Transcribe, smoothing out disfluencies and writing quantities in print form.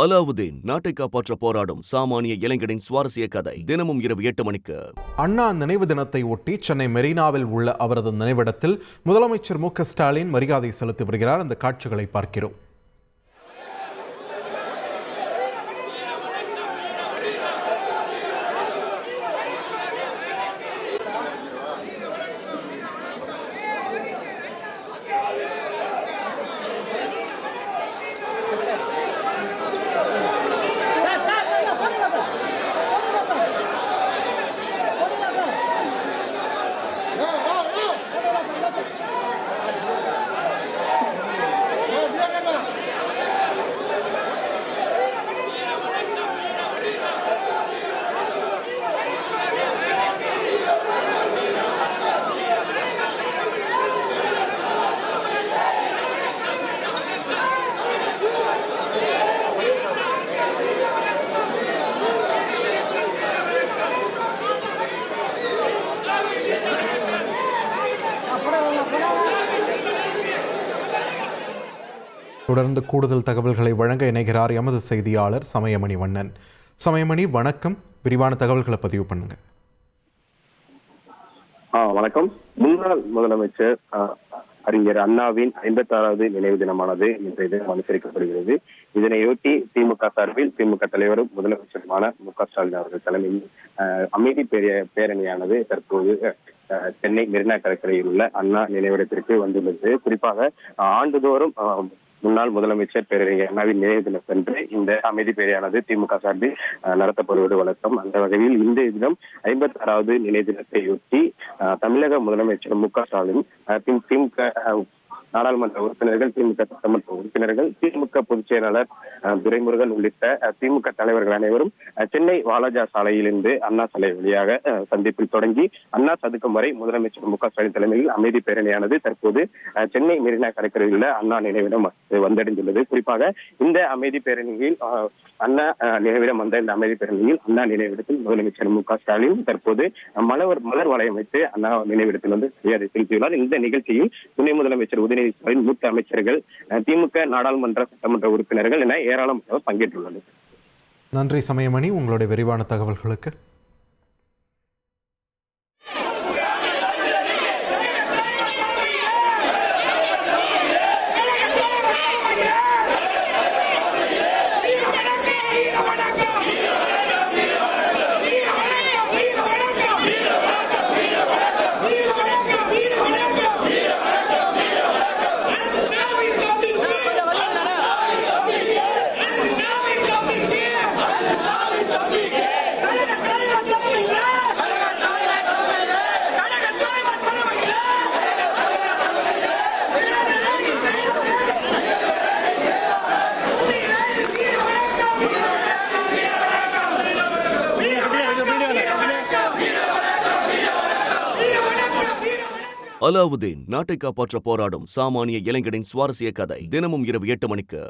அலாவுதீன் நாட்டை காப்பாற்ற போராடும் சாமானிய இளைஞனின் சுவாரஸ்ய கதை தினமும் இரவு 8 மணிக்கு. அண்ணா நினைவு தினத்தை ஒட்டி சென்னை மெரினாவில் உள்ள அவரது நினைவிடத்தில் முதலமைச்சர் மு.க.ஸ்டாலின் மரியாதை செலுத்தி வருகிறார். அந்த காட்சிகளை பார்க்கிறோம். தொடர்ந்து கூடுதல் தகவல்களை வழங்க இணைகிறார் எமது செய்தியாளர் சமயமணி வண்ணன். சமயமணி, வணக்கம். விரிவான தகவல்களை பதிவு பண்ணுங்க. வணக்கம். முன்னாள் முதலமைச்சர் அறிஞர் அண்ணாவின் 56வது நினைவு தினமானது இன்றைய தினம் அனுசரிக்கப்படுகிறது. இதனையொட்டி திமுக சார்பில் திமுக தலைவரும் முதலமைச்சருமான மு.க.ஸ்டாலின் அவர்கள் தலைமையில் அமைதி பேரணியானது தற்போது சென்னை மெரினா கடற்கரையில் உள்ள அண்ணா நினைவிடத்திற்கு வந்துள்ளது. குறிப்பாக ஆண்டுதோறும் முன்னாள் முதலமைச்சர் பேரறிஞர் அண்ணாவின் நினைவு தினத்தன்று இந்த அமைதி பேரணியானது திமுக சார்பில் நடத்தப்படுவது வழக்கம். அந்த வகையில் இந்த தினம் 56வது நினைவு தினத்தையொட்டி தமிழக முதலமைச்சர் மு.க.ஸ்டாலின் திமுக நாடாளுமன்ற உறுப்பினர்கள், திமுக சட்டமன்ற உறுப்பினர்கள், திமுக பொதுச் செயலாளர் துரைமுருகன் உள்ளிட்ட திமுக தலைவர்கள் அனைவரும் சென்னை வாலாஜா சாலையிலிருந்து அண்ணா சாலை வழியாக சந்திப்பில் தொடங்கி அண்ணா சதுக்கம் வரை முதலமைச்சர் மு.க.ஸ்டாலின் தலைமையில் அமைதி பேரணியானது தற்போது சென்னை மெரினா கடற்கரையில் உள்ள அண்ணா நினைவிடம் வந்தடைந்துள்ளது. குறிப்பாக இந்த அமைதி பேரணியில் அண்ணா நினைவிடம் வந்த இந்த அமைதி பேரணியில் அண்ணா நினைவிடத்தில் முதலமைச்சர் மு.க.ஸ்டாலின் தற்போது மலர் வளையம் வைத்து அண்ணா நினைவிடத்தில் வந்து மரியாதை செலுத்தியுள்ளார். இந்த நிகழ்ச்சியில் துணை முதலமைச்சர் உதயநிதி ஸ்டாலின், மூத்த அமைச்சர்கள், திமுக நாடாளுமன்ற சட்டமன்ற உறுப்பினர்கள் என ஏராளமானவர் பங்கேற்றுள்ளனர். நன்றி சமயமணி, உங்களுடைய விரிவான தகவல்களுக்கு. அலாவுதீன் நாட்டை காப்பாற்ற போராடும் சாமானிய இளைஞனின் சுவாரஸ்ய கதை தினமும் இரவு 8 மணிக்கு.